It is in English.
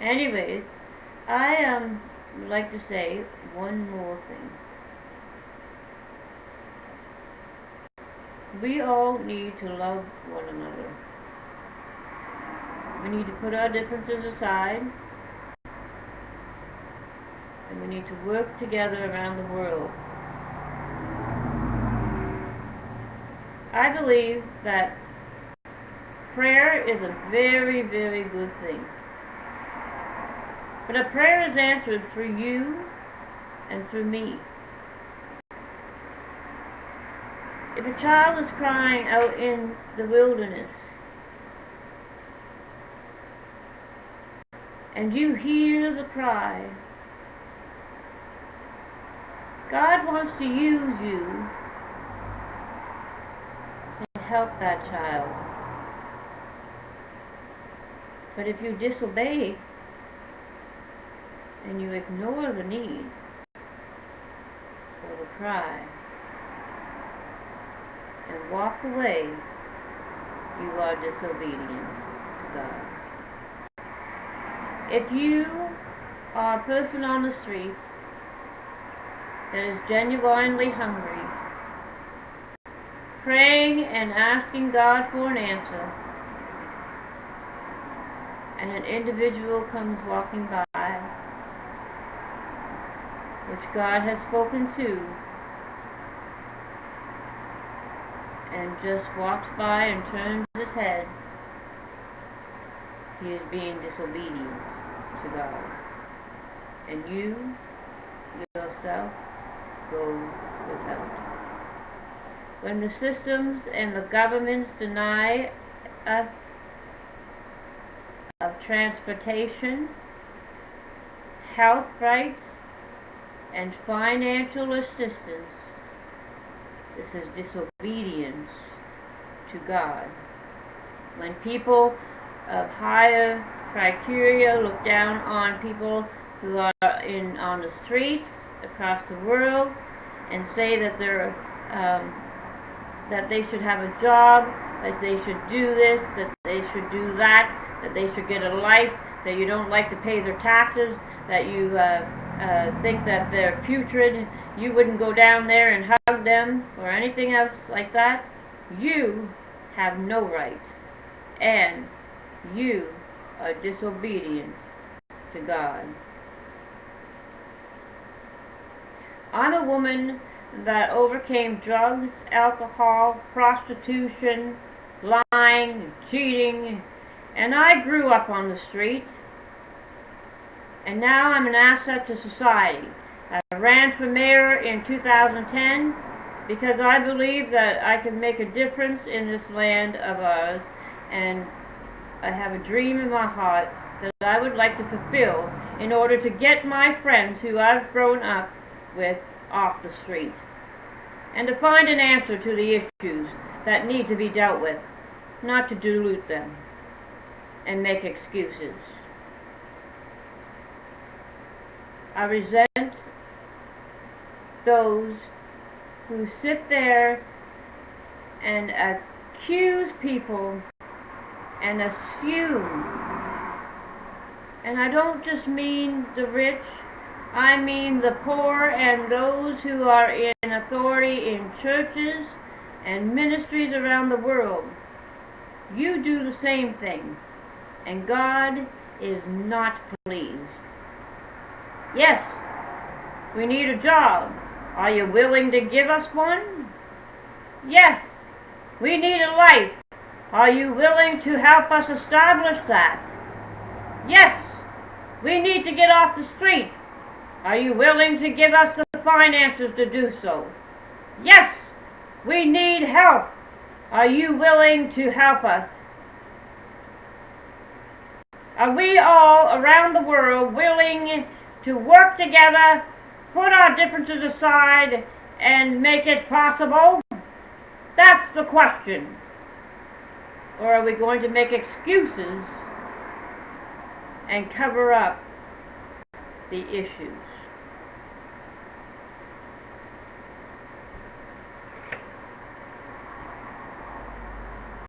Anyways, I would like to say one more thing. We all need to love one another. We need to put our differences aside, and we need to work together around the world. I believe that prayer is a very, very good thing. But a prayer is answered through you and through me. If a child is crying out in the wilderness, and you hear the cry, God wants to use you to help that child. But if you disobey and you ignore the need or the cry and walk away, you are disobedient to God. If you are a person on the streets that is genuinely hungry, praying and asking God for an answer, and an individual comes walking by, which God has spoken to, and just walks by and turns his head, he is being disobedient to God. And you, yourself, go without. When the systems and the governments deny us of transportation, health rights, and financial assistance, this is disobedience to God. When people of higher criteria look down on people who are on the streets across the world and say that that they should have a job, that they should do this, that they should do that they should get a life, that you don't like to pay their taxes, that you think that they're putrid, you wouldn't go down there and hug them or anything else like that, you have no right, and you are disobedient to God. I'm a woman that overcame drugs, alcohol, prostitution, lying, cheating, and I grew up on the streets, and now I'm an asset to society. I ran for mayor in 2010 because I believe that I can make a difference in this land of ours, and I have a dream in my heart that I would like to fulfill in order to get my friends who I've grown up with off the streets, and to find an answer to the issues that need to be dealt with, not to dilute them and make excuses. I resent those who sit there and accuse people and assume. And I don't just mean the rich, I mean the poor and those who are in authority in churches and ministries around the world. You do the same thing, and God is not pleased. Yes, we need a job. Are you willing to give us one? Yes, we need a life. Are you willing to help us establish that? Yes, we need to get off the street. Are you willing to give us the finances to do so? Yes, we need help. Are you willing to help us? Are we all around the world willing to work together, put our differences aside, and make it possible? That's the question. Or are we going to make excuses and cover up the issues?